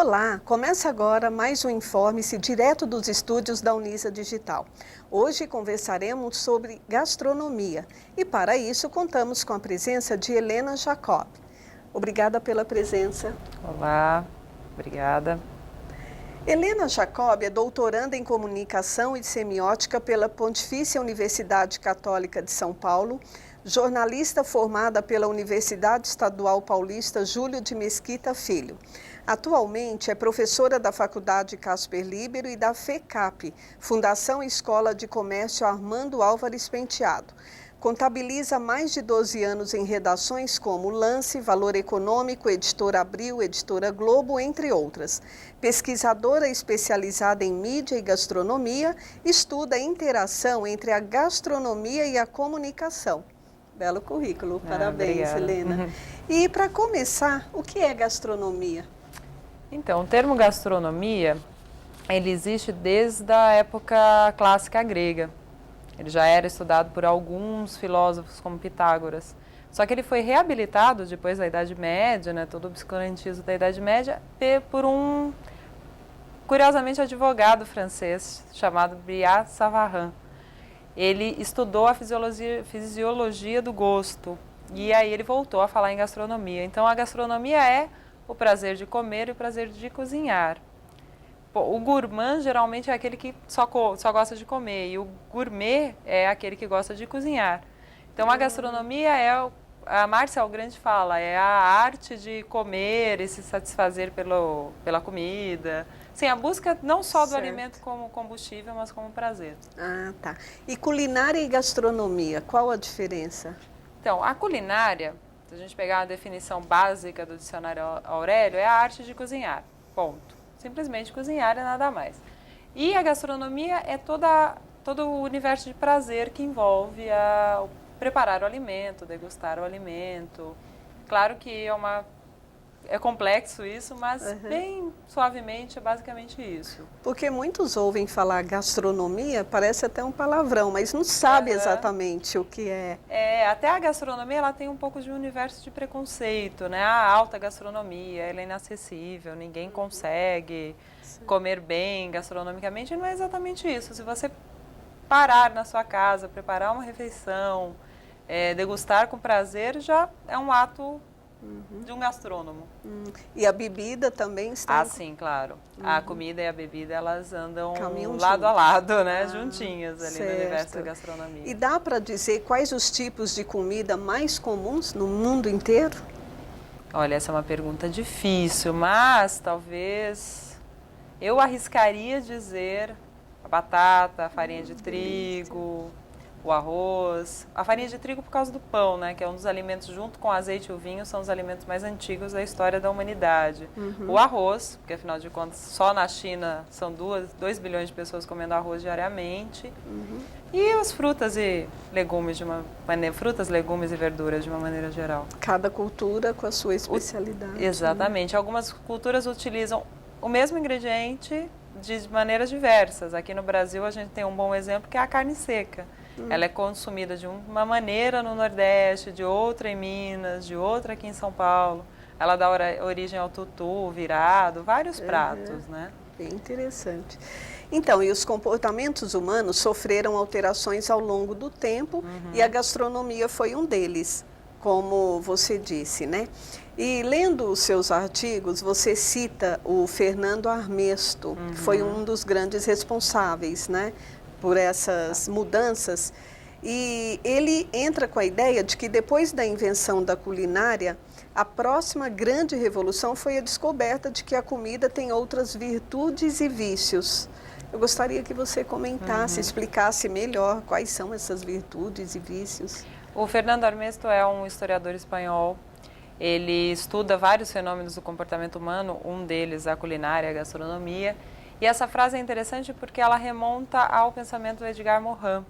Olá, começa agora mais um Informe-se direto dos estúdios da Unisa Digital. Hoje conversaremos sobre gastronomia e para isso contamos com a presença de Helena Jacob. Obrigada pela presença. Olá, obrigada. Helena Jacob é doutoranda em Comunicação e Semiótica pela Pontifícia Universidade Católica de São Paulo, jornalista formada pela Universidade Estadual Paulista Júlio de Mesquita Filho. Atualmente é professora da Faculdade Casper Libero e da FECAP, Fundação Escola de Comércio Armando Álvares Penteado. Contabiliza mais de 12 anos em redações como Lance, Valor Econômico, Editora Abril, Editora Globo, entre outras. Pesquisadora especializada em mídia e gastronomia, estuda a interação entre a gastronomia e a comunicação. Belo currículo, parabéns, obrigada. Helena. E para começar, o que é gastronomia? Então, o termo gastronomia, ele existe desde a época clássica grega. Ele já era estudado por alguns filósofos como Pitágoras. Só que ele foi reabilitado depois da Idade Média, né, todo o obscurantismo da Idade Média, por um, curiosamente, advogado francês chamado Brillat Savarin. Ele estudou a fisiologia do gosto e aí ele voltou a falar em gastronomia. Então, a gastronomia é o prazer de comer e o prazer de cozinhar. O gourmand geralmente é aquele que só gosta de comer e o gourmet é aquele que gosta de cozinhar. Então a gastronomia a Marcel Grande fala, é a arte de comer e se satisfazer pela comida. Sim, a busca não só do alimento como combustível, mas como prazer. Ah, tá. E culinária e gastronomia, qual a diferença? Então, a culinária, se a gente pegar a definição básica do dicionário Aurélio, é a arte de cozinhar, ponto. Simplesmente cozinhar e nada mais. E a gastronomia é todo o universo de prazer que envolve preparar o alimento, degustar o alimento. Claro que é complexo isso, mas bem suavemente é basicamente isso. Porque muitos ouvem falar gastronomia, parece até um palavrão, mas não sabe exatamente o que é. Até a gastronomia ela tem um pouco de um universo de preconceito, né? A alta gastronomia, ela é inacessível, ninguém consegue comer bem gastronomicamente, não é exatamente isso. Se você parar na sua casa, preparar uma refeição, degustar com prazer, já é um ato de um gastrônomo. E a bebida também está... Ah, sim, claro. A comida e a bebida, elas andam Caminham lado a lado, né? Juntinhas ali certo. no universo da gastronomia. E dá para dizer quais os tipos de comida mais comuns no mundo inteiro? Olha, essa é uma pergunta difícil, mas talvez eu arriscaria dizer a batata, a farinha de trigo, o arroz. A farinha de trigo por causa do pão, né? Que é um dos alimentos, junto com o azeite e o vinho, são os alimentos mais antigos da história da humanidade. O arroz, porque afinal de contas, só na China são 2 bilhões de pessoas comendo arroz diariamente. E as frutas e legumes frutas, legumes e verduras de uma maneira geral. Cada cultura com a sua especialidade. Exatamente. Algumas culturas utilizam o mesmo ingrediente de maneiras diversas. Aqui no Brasil a gente tem um bom exemplo que é a carne seca. Ela é consumida de uma maneira no Nordeste, de outra em Minas, de outra aqui em São Paulo. Ela dá origem ao tutu, virado, vários pratos, né? Bem interessante. Então, e os comportamentos humanos sofreram alterações ao longo do tempo e a gastronomia foi um deles, como você disse, né? E lendo os seus artigos, você cita o Fernando Armesto, que foi um dos grandes responsáveis, né, por essas mudanças. E ele entra com a ideia de que depois da invenção da culinária, a próxima grande revolução foi a descoberta de que a comida tem outras virtudes e vícios. Eu gostaria que você comentasse, explicasse melhor quais são essas virtudes e vícios. O Fernando Armesto é um historiador espanhol. Ele estuda vários fenômenos do comportamento humano, um deles a culinária, a gastronomia. E essa frase é interessante porque ela remonta ao pensamento do Edgar Morin.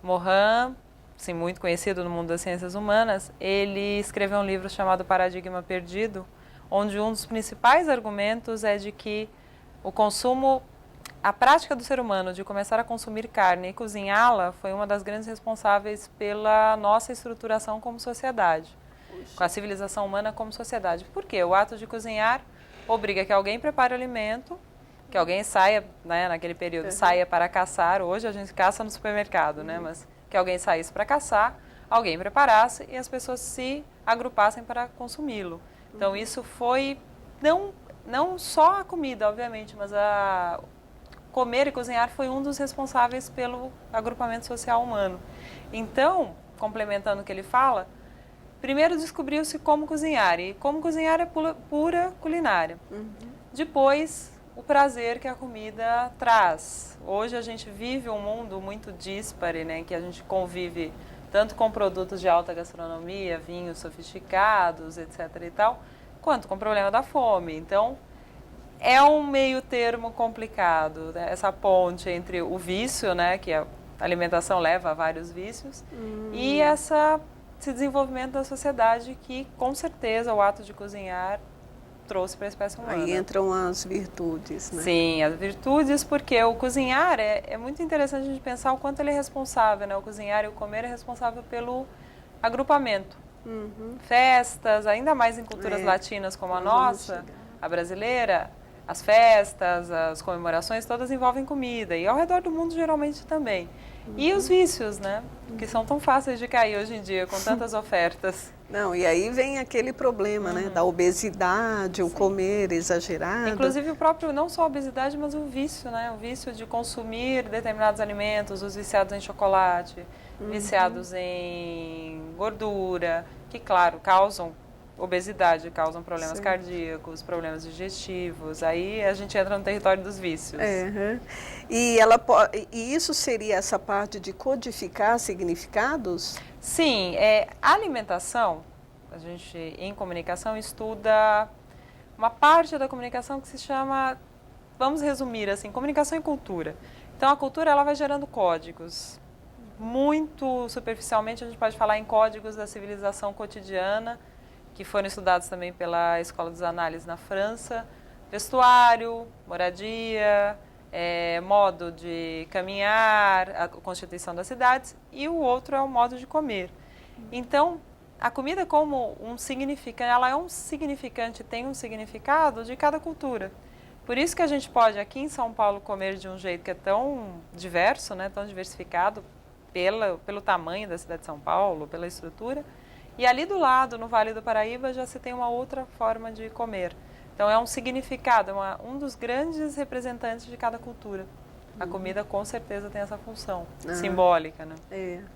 Morin, sim, muito conhecido no mundo das ciências humanas, ele escreveu um livro chamado Paradigma Perdido, onde um dos principais argumentos é de que o consumo, a prática do ser humano de começar a consumir carne e cozinhá-la foi uma das grandes responsáveis pela nossa estruturação como sociedade, com a civilização humana como sociedade. Por quê? O ato de cozinhar obriga que alguém prepare o alimento, que alguém saia, né, naquele período, saia para caçar. Hoje a gente caça no supermercado, né, mas que alguém saísse para caçar, alguém preparasse e as pessoas se agrupassem para consumi-lo. Então isso foi, não só a comida, obviamente, mas comer e cozinhar foi um dos responsáveis pelo agrupamento social humano. Então, complementando o que ele fala, primeiro descobriu-se como cozinhar, e como cozinhar é pura culinária. Depois, o prazer que a comida traz. Hoje a gente vive um mundo muito díspare, né, que a gente convive tanto com produtos de alta gastronomia, vinhos sofisticados, etc. e tal, quanto com o problema da fome. Então, é um meio termo complicado, né? Essa ponte entre o vício, né, que a alimentação leva a vários vícios, e esse desenvolvimento da sociedade que, com certeza, o ato de cozinhar trouxe para a espécie humana. Aí entram as virtudes, né? Sim, as virtudes, porque o cozinhar é muito interessante a gente pensar o quanto ele é responsável, né? O cozinhar e o comer é responsável pelo agrupamento. Festas, ainda mais em culturas latinas como a nossa, a brasileira, as festas, as comemorações, todas envolvem comida. E ao redor do mundo, geralmente, também. E os vícios, né? Que são tão fáceis de cair hoje em dia, com tantas ofertas. Não, e aí vem aquele problema, né? Da obesidade, o comer exagerado. Inclusive o próprio, não só a obesidade, mas o vício, né? O vício de consumir determinados alimentos, os viciados em chocolate, viciados em gordura, que, claro, causam obesidade, causam problemas cardíacos, problemas digestivos. Aí a gente entra no território dos vícios. E isso seria essa parte de codificar significados? Sim, a alimentação, a gente em comunicação estuda uma parte da comunicação que se chama, vamos resumir assim, comunicação e cultura. Então a cultura ela vai gerando códigos. Muito superficialmente a gente pode falar em códigos da civilização cotidiana, que foram estudados também pela Escola dos Análises na França, vestuário, moradia, modo de caminhar, a constituição das cidades, e o outro é o modo de comer. Então, a comida como um significante, ela é um significante, tem um significado de cada cultura. Por isso que a gente pode aqui em São Paulo comer de um jeito que é tão diverso, né, tão diversificado pelo tamanho da cidade de São Paulo, pela estrutura, e ali do lado, no Vale do Paraíba, já se tem uma outra forma de comer. Então é um significado, um dos grandes representantes de cada cultura. A comida com certeza tem essa função simbólica, né?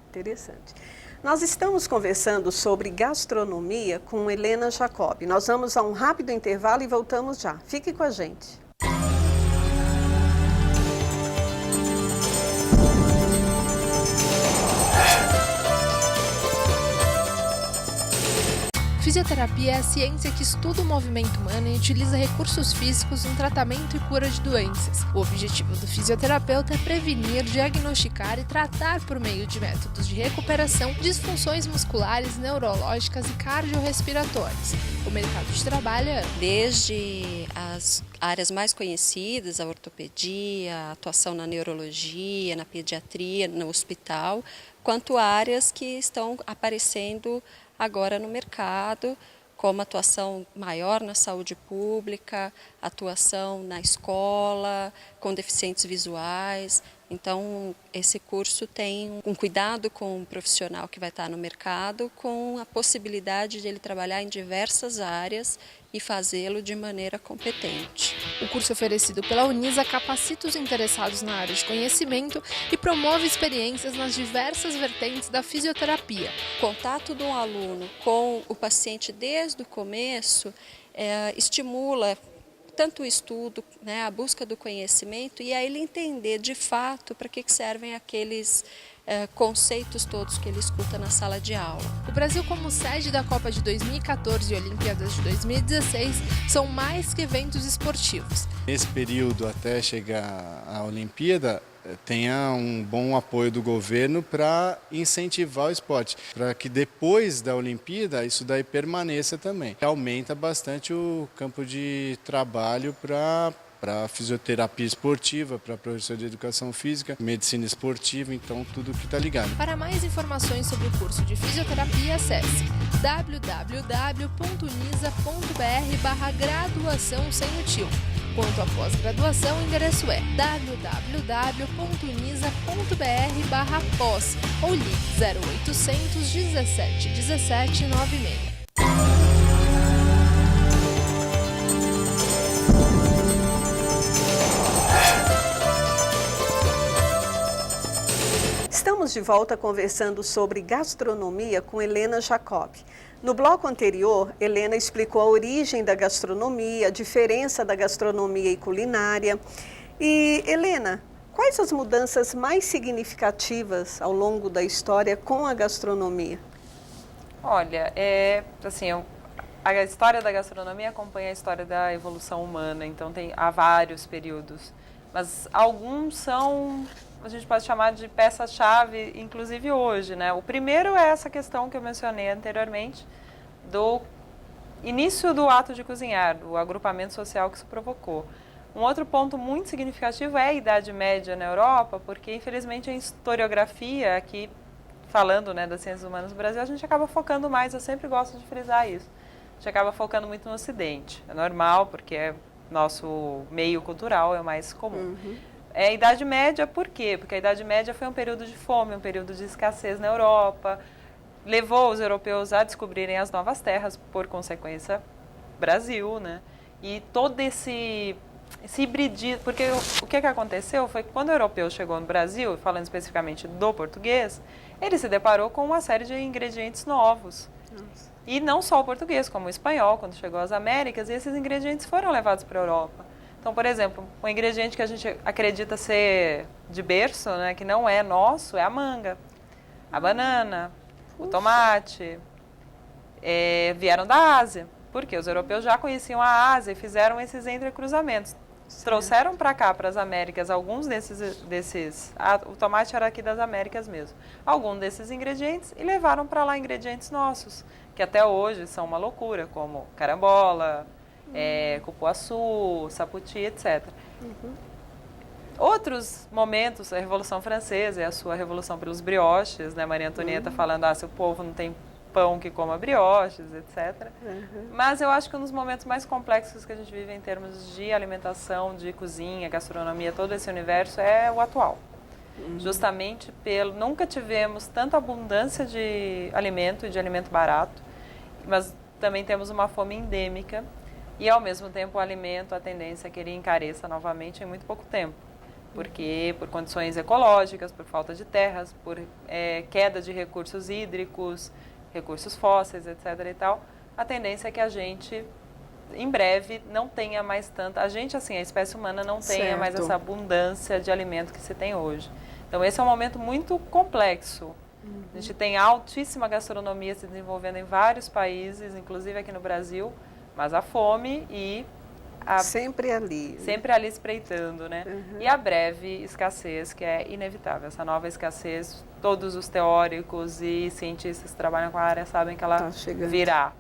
Interessante. Nós estamos conversando sobre gastronomia com Helena Jacob. Nós vamos a um rápido intervalo e voltamos já. Fique com a gente. Fisioterapia é a ciência que estuda o movimento humano e utiliza recursos físicos no tratamento e cura de doenças. O objetivo do fisioterapeuta é prevenir, diagnosticar e tratar por meio de métodos de recuperação disfunções musculares, neurológicas e cardiorrespiratórias. O mercado de trabalho é desde as áreas mais conhecidas, a ortopedia, a atuação na neurologia, na pediatria, no hospital, quanto áreas que estão aparecendo agora no mercado, como atuação maior na saúde pública, atuação na escola, com deficientes visuais. Então, esse curso tem um cuidado com o profissional que vai estar no mercado, com a possibilidade de ele trabalhar em diversas áreas e fazê-lo de maneira competente. O curso oferecido pela Unisa capacita os interessados na área de conhecimento e promove experiências nas diversas vertentes da fisioterapia. O contato do aluno com o paciente desde o começo estimula tanto o estudo, né, a busca do conhecimento e a ele entender de fato para que servem aqueles conceitos todos que ele escuta na sala de aula. O Brasil, como sede da Copa de 2014 e Olimpíadas de 2016, são mais que eventos esportivos. Nesse período, até chegar à Olimpíada, tenha um bom apoio do governo para incentivar o esporte, para que depois da Olimpíada isso daí permaneça também. Aumenta bastante o campo de trabalho para para fisioterapia esportiva, para professor de educação física, medicina esportiva, então tudo que está ligado. Para mais informações sobre o curso de fisioterapia, acesse www.unisa.br/graduação sem o tio. Quanto à pós-graduação, o endereço é www.unisa.br/pós ou ligue 0800 17 17 96. Estamos de volta conversando sobre gastronomia com Helena Jacob. No bloco anterior, Helena explicou a origem da gastronomia, a diferença da gastronomia e culinária. E, Helena, quais as mudanças mais significativas ao longo da história com a gastronomia? Olha, a história da gastronomia acompanha a história da evolução humana, então há vários períodos. Mas alguns são, a gente pode chamar de peça-chave, inclusive hoje, né? O primeiro é essa questão que eu mencionei anteriormente, do início do ato de cozinhar, do agrupamento social que isso provocou. Um outro ponto muito significativo é a Idade Média na Europa, porque infelizmente a historiografia, aqui falando, né, das ciências humanas no Brasil, a gente acaba focando mais, eu sempre gosto de frisar isso, a gente acaba focando muito no Ocidente. É normal, porque nosso meio cultural é o mais comum. É a Idade Média, por quê? Porque a Idade Média foi um período de fome, um período de escassez na Europa, levou os europeus a descobrirem as novas terras, por consequência, Brasil, né? E todo esse hibridismo, porque o que aconteceu foi que quando o europeu chegou no Brasil, falando especificamente do português, ele se deparou com uma série de ingredientes novos. Nossa. E não só o português, como o espanhol, quando chegou às Américas, e esses ingredientes foram levados para a Europa. Então, por exemplo, um ingrediente que a gente acredita ser de berço, né, que não é nosso, é a manga, a banana, o tomate, vieram da Ásia. Porque os europeus já conheciam a Ásia e fizeram esses entrecruzamentos. Sim. Trouxeram para cá, para as Américas, alguns desses o tomate era aqui das Américas mesmo, alguns desses ingredientes e levaram para lá ingredientes nossos, que até hoje são uma loucura, como carambola, cupuaçu, saputi, etc. Outros momentos, a Revolução Francesa e a sua revolução pelos brioches, né? Maria Antonieta falando, se o povo não tem pão que coma brioches, etc. Mas eu acho que um dos momentos mais complexos que a gente vive em termos de alimentação, de cozinha, gastronomia, todo esse universo é o atual. Justamente nunca tivemos tanta abundância de alimento e de alimento barato, mas também temos uma fome endêmica e ao mesmo tempo o alimento, a tendência é que ele encareça novamente em muito pouco tempo. Porque por condições ecológicas, por falta de terras, por queda de recursos hídricos, recursos fósseis, etc. e tal, a tendência é que a gente, em breve, não tenha mais tanta... A gente, assim, a espécie humana não tenha mais essa abundância de alimento que se tem hoje. Então, esse é um momento muito complexo. A gente tem altíssima gastronomia se desenvolvendo em vários países, inclusive aqui no Brasil, mas a fome e... sempre ali. Sempre ali espreitando, né? E a breve escassez, que é inevitável. Essa nova escassez, todos os teóricos e cientistas que trabalham com a área sabem que ela virá.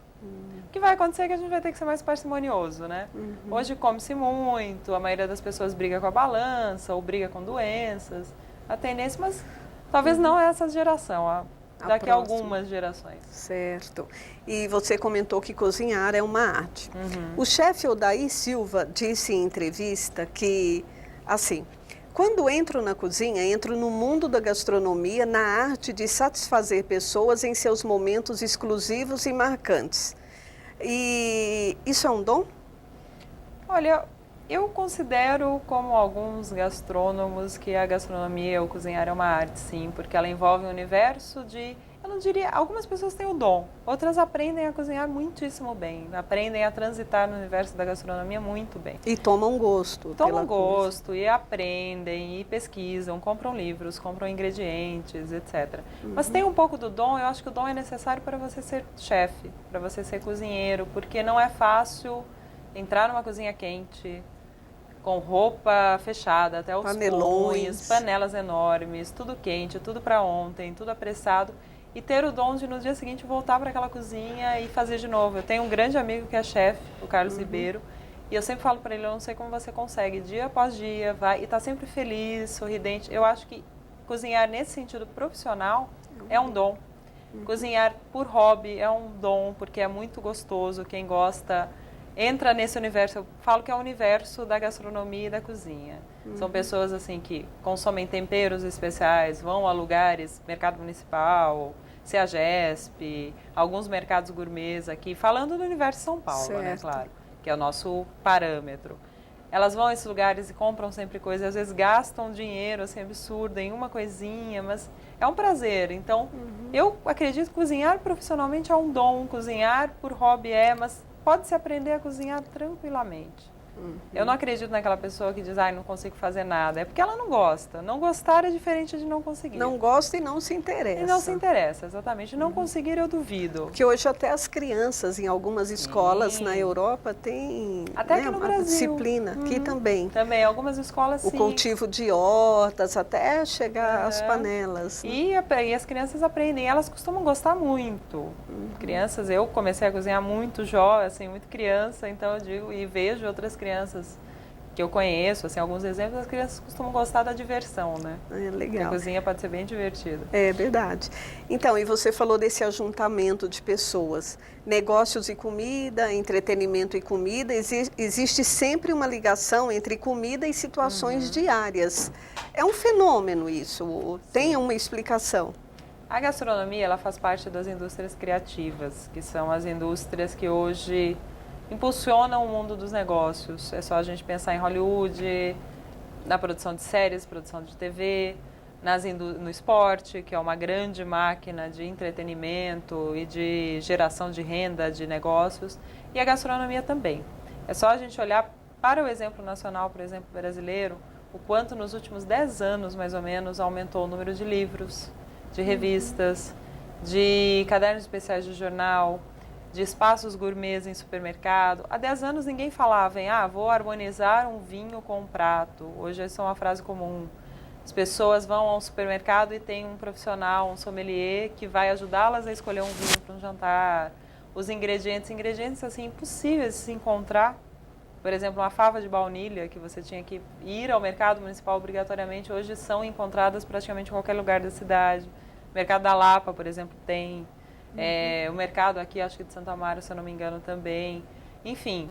O que vai acontecer é que a gente vai ter que ser mais parcimonioso, né? Hoje come-se muito, a maioria das pessoas briga com a balança ou briga com doenças. A tendência, mas talvez não essa geração, daqui a algumas gerações. Certo. E você comentou que cozinhar é uma arte. O chefe Odair Silva disse em entrevista que, assim, quando entro na cozinha, entro no mundo da gastronomia, na arte de satisfazer pessoas em seus momentos exclusivos e marcantes. E isso é um dom? Olha, eu considero, como alguns gastrônomos, que a gastronomia ou cozinhar é uma arte, sim, porque ela envolve um universo de... Eu não diria... Algumas pessoas têm o dom, outras aprendem a cozinhar muitíssimo bem, aprendem a transitar no universo da gastronomia muito bem. E tomam gosto. Tomam gosto e aprendem e pesquisam, compram livros, compram ingredientes, etc. Mas tem um pouco do dom, eu acho que o dom é necessário para você ser chefe, para você ser cozinheiro, porque não é fácil entrar numa cozinha quente, com roupa fechada até os punhos, panelas enormes, tudo quente, tudo para ontem, tudo apressado, e ter o dom de no dia seguinte voltar para aquela cozinha e fazer de novo. Eu tenho um grande amigo que é chefe, o Carlos Ribeiro, E eu sempre falo para ele, eu não sei como você consegue, dia após dia, vai e tá sempre feliz, sorridente. Eu acho que cozinhar nesse sentido profissional é um dom. Cozinhar por hobby é um dom, porque é muito gostoso. Quem gosta entra nesse universo. Eu falo que é o universo da gastronomia e da cozinha. São pessoas assim que consomem temperos especiais, vão a lugares, mercado municipal, CEAGESP, alguns mercados gourmets aqui, falando do universo de São Paulo, né, claro, que é o nosso parâmetro. Elas vão a esses lugares e compram sempre coisas, às vezes gastam dinheiro assim absurdo em uma coisinha, mas é um prazer. Então, eu acredito que cozinhar profissionalmente é um dom, cozinhar por hobby mas pode-se aprender a cozinhar tranquilamente. Eu não acredito naquela pessoa que diz, não consigo fazer nada. É porque ela não gosta. Não gostar é diferente de não conseguir. Não gosta e não se interessa. E não se interessa, exatamente. Não conseguir, eu duvido. Que hoje até as crianças, em algumas escolas na Europa, têm até aqui no Brasil. Disciplina. Aqui também. Também, algumas escolas sim. O cultivo de hortas, até chegar às panelas. Né? E as crianças aprendem. Elas costumam gostar muito. Crianças, eu comecei a cozinhar muito jovem, assim, muito criança, então eu digo, e vejo outras crianças que eu conheço, assim, alguns exemplos, as crianças costumam gostar da diversão, né? É legal. Porque a cozinha pode ser bem divertida. É verdade. Então, e você falou desse ajuntamento de pessoas, negócios e comida, entretenimento e comida, existe sempre uma ligação entre comida e situações diárias. É um fenômeno isso, tem uma explicação. A gastronomia, ela faz parte das indústrias criativas, que são as indústrias que hoje impulsionam o mundo dos negócios. É só a gente pensar em Hollywood, na produção de séries, produção de TV, no esporte, que é uma grande máquina de entretenimento e de geração de renda, de negócios, e a gastronomia também. É só a gente olhar para o exemplo nacional, por exemplo, brasileiro, o quanto nos últimos 10 anos, mais ou menos, aumentou o número de livros, de revistas, de cadernos especiais de jornal, de espaços gourmets em supermercado. Há 10 anos ninguém falava em, vou harmonizar um vinho com um prato. Hoje essa é uma frase comum. As pessoas vão ao supermercado e tem um profissional, um sommelier, que vai ajudá-las a escolher um vinho para um jantar. Os ingredientes assim, impossíveis de se encontrar. Por exemplo, uma fava de baunilha, que você tinha que ir ao mercado municipal obrigatoriamente, hoje são encontradas praticamente em qualquer lugar da cidade. O mercado da Lapa, por exemplo, tem. O mercado aqui, acho que de Santa Amaro, se eu não me engano, também. Enfim,